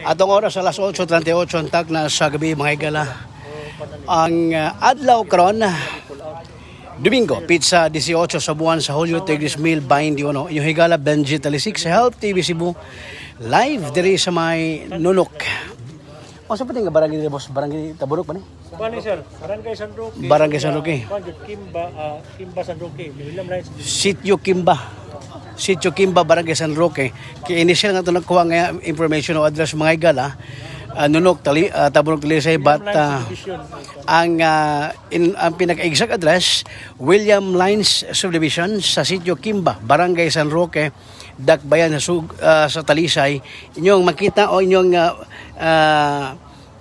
Atong oras alas 8:38 ang tag na sa gabi mga igala. Ang adlaw karon Domingo, pizza 18 sa buwan sa Julio Tigris Mill 21. Yung higala Benji Talisik sa Help TV Cebu. Live diri sa may Nunok. O sa pati nga barangay diri boss, barangay Taburok ba ni? Bani sir, Barangay San Roque. Barangay San Roque. Kimba San Roque. Sitio Kimba. Sitio Kimba, Barangay San Roque. Kaya initial nga ito nagkuha nga information o address mga igala. Nunok, Taburok, Talisay, but ang pinaka-exact address, William Lines Subdivision sa Sitio Kimba, Barangay San Roque, Dakbayan sa Talisay. Inyong makita o inyong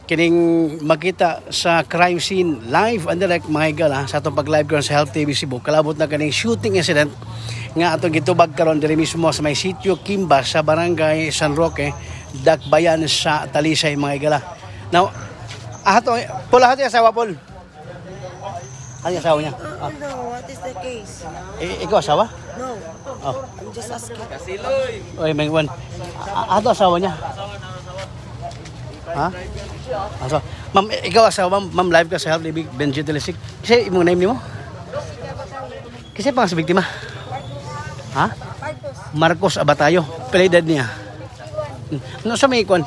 kining makita sa crime scene live and direct mga igala sa itong pag-live karon sa Health TV Cebu. Kalabot na kining shooting incident nga atong gitubag karon diri mismo sa may Sitio Kimba sa Barangay San Roque, Dakbayan sa Talisay mga igala. Now, Paul, ato yung asawa, Paul. Ano yung asawa niya? No, what is the case? Ikaw asawa? No, Oh. I'm just asking. Oy, Mengwan. Ato asawa niya? Ha? Aso. Ma'am, ikaw asawa, ma'am, live ka sa Health TV Benji Talisik. Kasi imong name nimo? Kasi pang sa biktima? Ha? Marcos Abatayo. Pila edad niya? No sa may kwan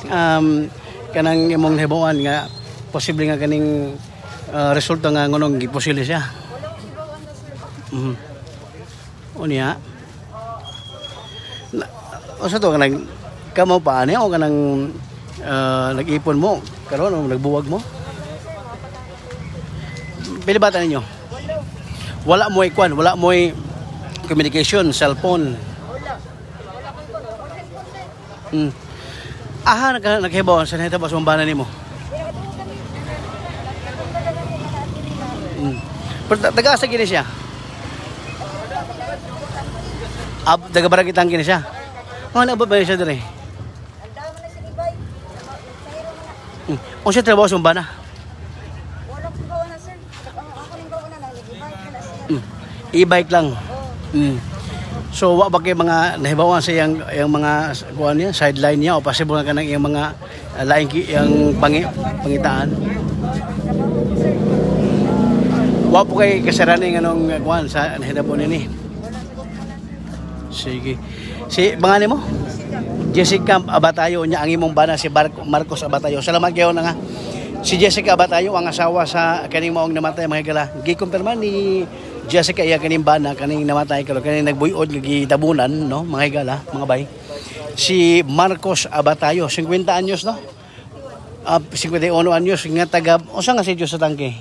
kanang imong nahibawan nga posible nga kaning resulta nga ngunong giposili siya. Unya. O sa to kanang kamo pa ani o kanang nag-ipon mo karon o nagbuwag mo? Pili bata ninyo? Wala mo kwan, wala mo communication, cellphone. Aha, naghibaw sa nahitabo sa umbanan nimo. Pero taga-asa gini siya? Taga-barangay gini siya? Ano ba ba siya dire? O siya trabaho sa umbana? Wala ko gawa na, sir. Ako nang gawa na lang. E-bike lang. So wa ba kay mga nahibawan sa yang mga kuan niya, sideline niya o possible nga kanang iyang mga laing yang pangitaan. Wa po kay kasarani nganong kuan sa nahitabo nini. Sige. Si bangani mo? Jessica Abatayo niya ang imong bana si Marcos Abatayo. Salamat kayo na nga. Si Jessica Abatayo ang asawa sa kaning maong namatay mga igala. Gi-confirm ni Jessica iya kaning bana kaning namatay karon kaning nagbuyod nga gitabunan no mga igala mga bay. Si Marcos Abatayo 50 anyos no. 51 anyos nga taga usa nga sitio sa Tangke.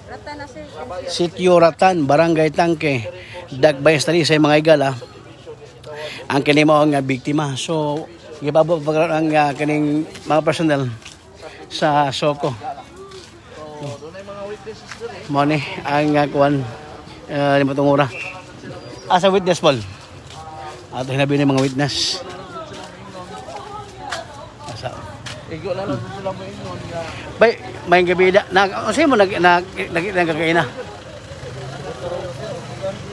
Ratan na, sir. Sitio Ratan, Barangay Tangke, Dakbayan sa Talisay mga igala. Ang kini mao nga biktima. So gibabo pa ang kaning mga personnel sa Soko. Mo ni ang kuan lima tungura. Asa witness Paul. Ato hinabi ni mga witness. Asa. Igo lang sila mo ingon nga. Bay, may gabi na unsay mo nagkakaina.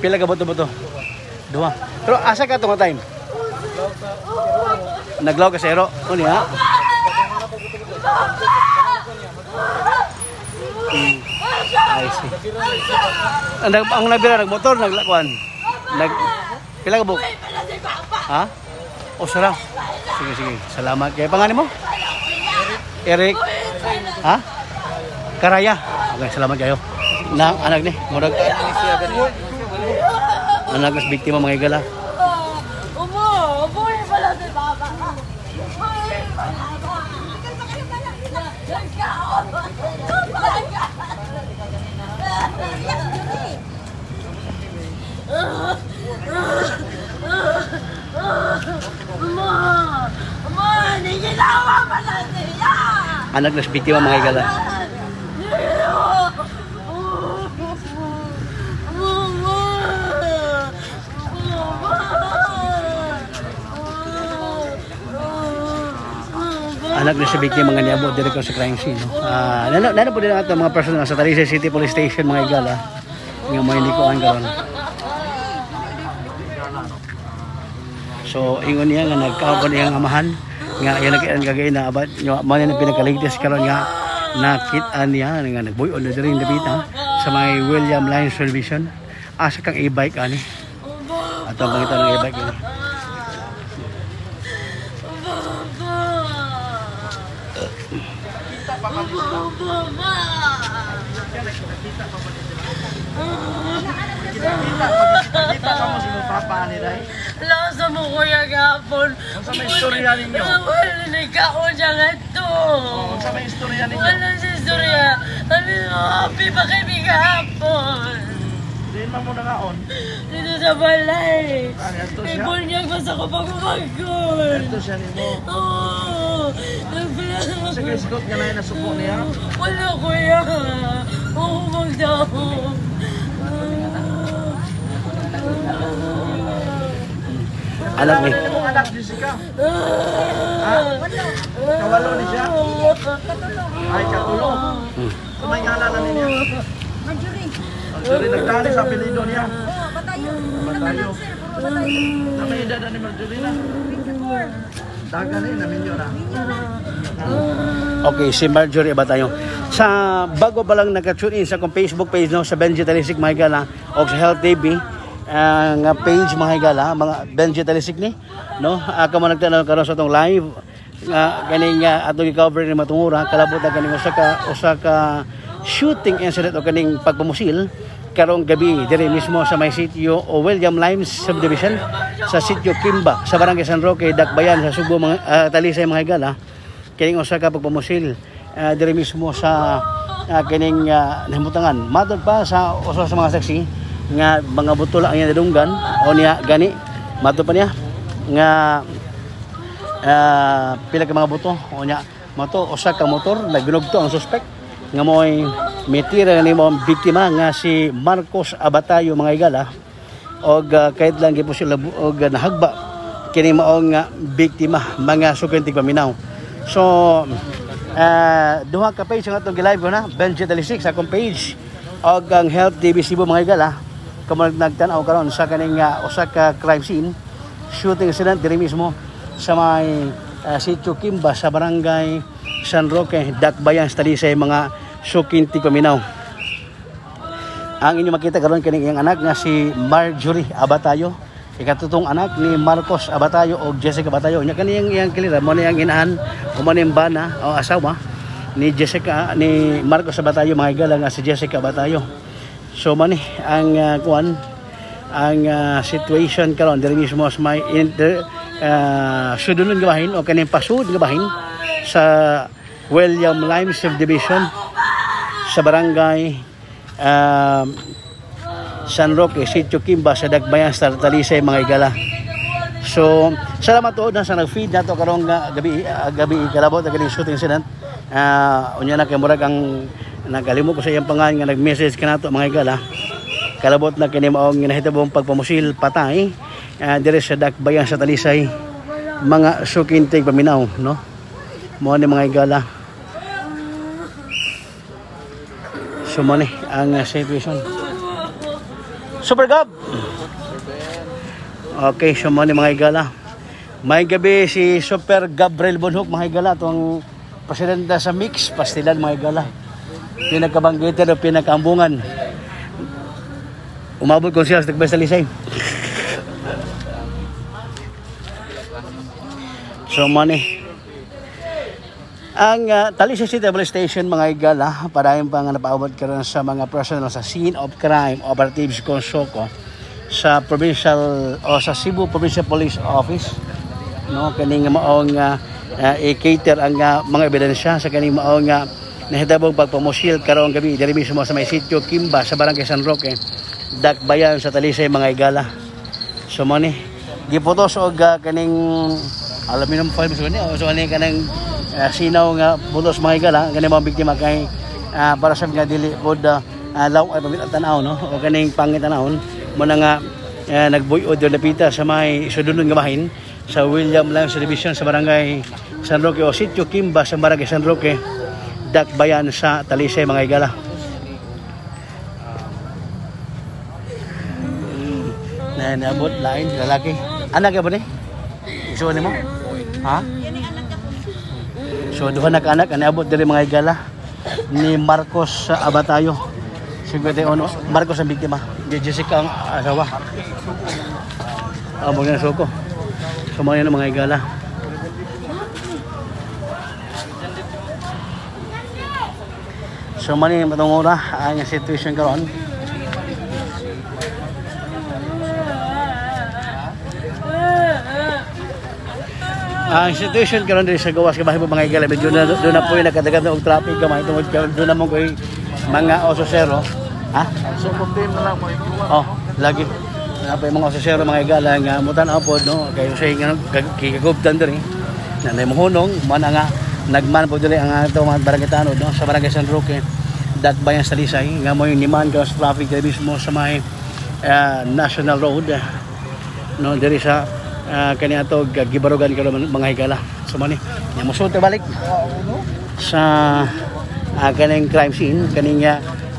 Pila ka boto-boto? Duha. Pero asa ka tong time? Naglaw ka zero. Uni ha. I see. Ang nabira nagmotor naglakuan. Pila ka buk? Ha? O sara. Sige. Salamat kay pangalan mo? Eric. Ha? Karaya. Okay, salamat kayo. Na anak ni, murag anak ng biktima mga igala. Anak ng biktima mga igala. Anak na sa biktima mga niabo dire ko sa crime scene. Nana po din ang mga personal sa Talisay City Police Station mga igala. Nga mo hindi ko ang karon. So ingon niya nga nagkaon niyang amahan nga yan ang kagay na abad nyo mo na pinakaligtas karon nga nakita niya nga nagbuyo na diri napita sa may William Lines Television asa kang e-bike ani ato pangita ng e-bike ani Kita ka mo si mo papa ni dai. Lasa mo kuya gapon. Unsa may istorya ninyo? Wala na ikaw dyan ito. Unsa may istorya ninyo? Wala sa istorya. Ano, happy ba kami gapon? Diin man mo nangaon. Dito sa balay. Ani ato May siya. bunyag pa sa kapag umagod. Ato siya nimo. Oo. Sa kisgot nga na nasuko niya. Wala kuya. Oo, magdaho. anak ni Imong anak Jessica. Ha? Kawalo ni siya. Ay katulo. Kumay ngalan na niya. Marjorie. Marjorie nagtali sa apelyido niya. Oh, Batayo. Batayo. Sir, puro Batayo. Namay edad na ni Marjorie na. 24. Dagan ni naminyo na. okay si Marjorie ba tayo sa bago pa lang naka-tune in sa kong Facebook page no sa Benji Talisik mga higala o sa Health TV nga page mga higala mga Benji Talisik ni no ako mo nagtanong karon sa tong live nga kaning atong i-cover ni matungura kalabot na kaning usa ka shooting incident o kaning pagpamusil karong gabi dire mismo sa may sitio o William Limes subdivision sa sitio Kimba sa barangay San Roque Dakbayan sa Subo mga Talisay mga higala kining usa ka pagpamusil dire mismo sa kining nahimutangan matod pa sa usa sa mga saksi nga mga butol ang nadunggan o niya gani matod pa niya nga pila ka mga buto o niya mato usa ka motor naginugto ang suspect nga mo'y mitira ni mo ang biktima nga si Marcos Abatayo mga higala og kahit lang gyud sila og nahagba kini maong biktima mga sukintig paminaw. So duha ka page nga itong live ko na Benji Talisik sa akong page og ang Health TV Cebu mga higala kamo nagtan-aw karon sa kaning usa ka crime scene shooting incident diri mismo sa may sitio Kimba sa barangay San Roque Dakbayan Talisay mga sukintig paminaw. Ang inyo makita karon kini iyang anak nga si Marjorie Abatayo ikatutong anak ni Marcos Abatayo o Jessica Abatayo nya kaniyang iyang kilira mo niyang inahan o man bana o asawa ni Jessica ni Marcos Abatayo mga higala nga si Jessica Abatayo. So man ang kuan ang situation karon diri mismo sa may sudunong gabahin o kaning pasud gabahin sa William Limes Subdivision sa barangay San Roque, Sitio Kimba sa Dakbayan sa Talisay mga higala. So, salamat to na sa nag-feed nato karong gabi kalabot ang shooting incident. Unya na kay murag ang nagalimot ko sa iyang pangalan nga nag-message kanato mga higala. Kalabot na kini maong ginahitabong pagpamusil patay dire sa Dakbayan sa Talisay mga sukintig paminaw no. Mo ni mga higala. So mo ni ang situation. Super Gab. Okay, so mo ni mga higala. May gabi si Super Gabriel Bonhoc mga higala tong presidente sa Mix Pastilan mga higala. Pinakabanggiter o pinakaambungan. Umabot ko siya sa Talisay. So mo ni ang Talisay City Police Station mga higala parayon pa nga napaabot karon sa mga personal sa scene of crime operatives Consoko sa provincial o sa Cebu Provincial Police Office no kaning maong i-cater ang mga ebidensya sa kaning maong nahitabong pagpamusil karong gabi diri mismo sa may sitio Kimba sa barangay San Roque Dakbayan sa Talisay mga higala. So mo ni giputos og kaning aluminum foil so ni so ani kanang sinaw nga bulos mga higala kani mga biktima kay para sa nga dili pod law ay pamit tanaw no o kaning pangit tanawon mo na nga nagbuyod do napita sa may sudunong nga bahin sa William Limes Division sa barangay San Roque o sitio Kimba sa barangay San Roque Dakbayan sa Talisay mga higala. Na nabot lain lalaki anak ba ni iso ni mo ha Yan ang anak So duha na kaanak aniabot diri mga higala ni Marcos Abatayo. 51 Marcos ang biktima, di Jessica ang asawa. Amo na soko. So mga mga higala. So mani matong ora ang situation karon. Ang situation karon diri sa gawas kabahay mga higala medyo na doon na po yung nakadagan og traffic gamay tungod karon doon na mo koy mga ososero. Ha? So problema na lang mo ito. Oh, lagi. Napay mga ososero mga higala nga mutan-aw pod no kay say nga kikagubtan diri. Nanay mo hunong man nga nagman po dili ang ato mga barangay tanod no sa barangay San Roque Dakbayan sa Talisay nga mo yung niman ka sa traffic diri mismo sa may National Road no diri sa kani ato gibarugan karon mga higala. So mani nya mosulti balik sa kaning crime scene kaning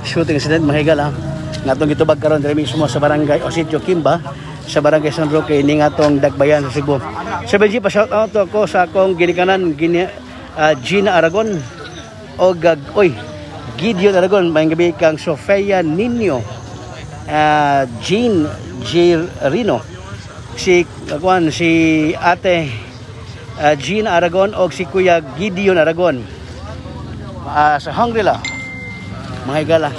shooting incident mga higala nga atong gitubag karon diri mismo sa barangay Ositio Kimba sa barangay San Roque ning atong Dakbayan sa Cebu. So Benji pa shout out ako sa akong ginikanan Gina Aragon o Gideon Aragon may gabi kang Sofia Nino Jean Rino si ate Gina Aragon o si Kuya Gideon Aragon sa Hongria mga higala.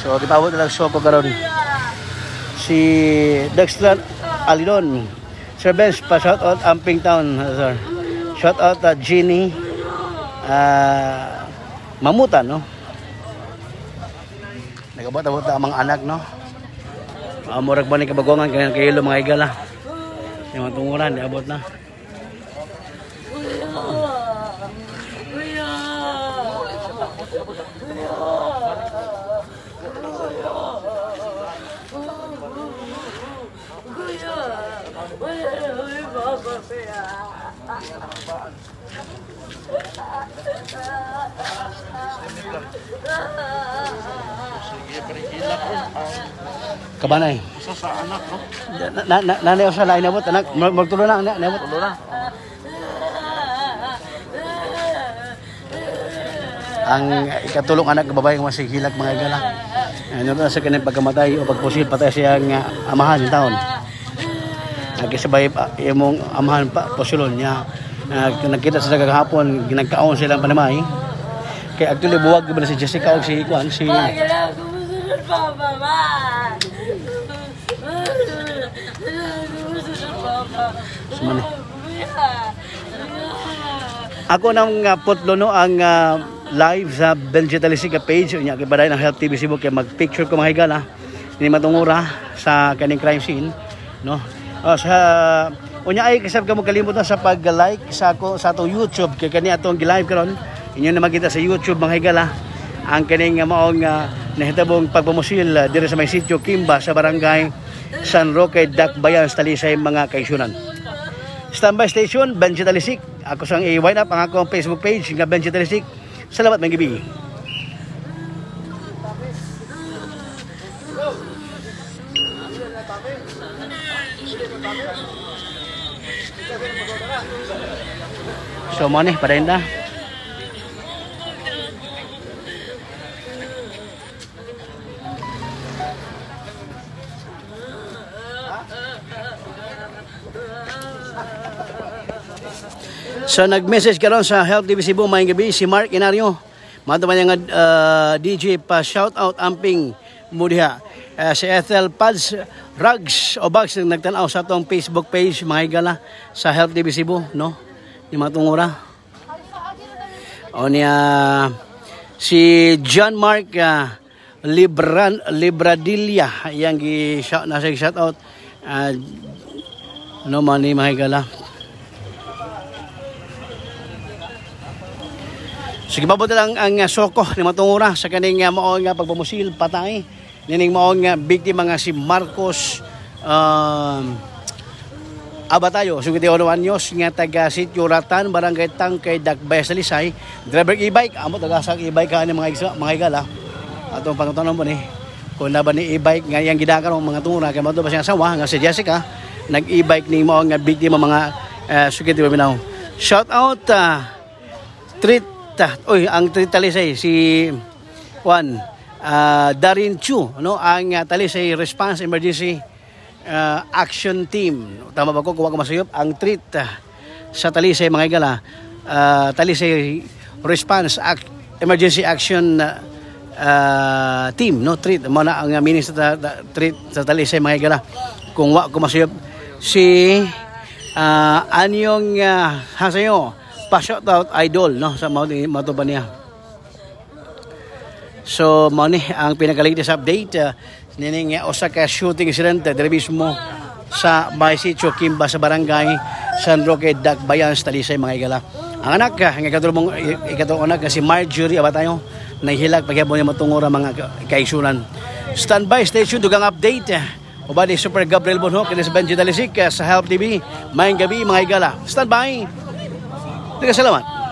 So gipabot na lang soko karon si Dexter Alidon Sir Benz pa shout out Amping Town sir. Shout out Jeannie Mamutan no. Nagabot-abot ang mga anak no. Murag ba ni kabagongan kay ilo mga higala. Yung tunguran diabot na. Kabanay. Sa anak no. Nanay usa lain abot anak magtulo na abot. Tulo na. Ang ikatulong anak ng babae nga masigilak mga higala. Ano na sa kanyang pagkamatay o pagpusil patay siya ang amahan taon. Nagkisabay imong amahan pa posilon niya. Nakita sa kagahapon ginagkaon silang panamay. Kaya actually buwag ba na si Jessica o si Juan si Sumani. Ako nang putlo no ang live sa Benji Talisica page unya kay baday ng Help TV Cebu kay mag-picture ko mga higala ni matungura sa kaning crime scene no. Sa unya ay kasab ka mo kalimot sa pag-like sa ako sa atong YouTube kay kani atong gi-live karon inyo na makita sa YouTube mga higala ang kaning maong nahitabong pagpamusil diri sa may sitio Kimba sa barangay San Roque Dakbayan sa Talisay mga kaisunan. Standby station Benji Talisik. Ako sang i-wind up ang akong Facebook page nga Benji Talisik. Salamat mga gabi. So mo ni padayna. So nag-message karon sa Health TV Cebu maayong gabi si Mark Inario. Mato man nga DJ pa shout out amping mo diha. Si Ethel Pads Rugs o Bags nagtan-aw sa atong Facebook page mga higala sa Health TV Cebu no. Ni matungura. O niya si John Mark Libradilla yang gi shout na sa shout out no man ni mga higala. Sige babot lang ang soko ni matungura sa kaning mao nga pagpamusil patay nining mao nga biktima nga si Marcos Abatayo sugiti 1 anyos nga taga Sitio Ratan barangay Tangkay Dakbayan sa Talisay driver e-bike amo taga sa e-bike ani mga higala atong pangutanon mo ni kung na ba ni e-bike nga yang gidakaron mga tungura kay madto ba siyang asawa nga si Jessica nag e-bike ni mao nga biktima mga Sugid Paminaw. Shout out treat ang treat Talisay si Juan Darin Chu, no, ang Talisay Response Emergency Action Team. Tama ba ko? Kuha ko masayop ang treat sa Talisay mga igala. Talisay Response Emergency Action Team, no, treat mo na ang minister treat sa Talisay mga igala. Kung wa ko masayop si anyong hasayo pa-shout out idol, no, sa mauto ba niya. So mo ni ang pinaka-latest update nining Osaka shooting incident diri mismo sa Baisitio Kimba sa barangay San Roque Dakbayan Talisay mga igala. Ang anak nga ikatulong anak si Marjorie Abatayo nahihilag pagyapon niya matungura mga kaisunan. Standby station dugang update. Uba ni Super Gabriel Bonho kini sa Benji Dalisik sa Help TV. Mayang gabi mga igala. Standby. Salamat.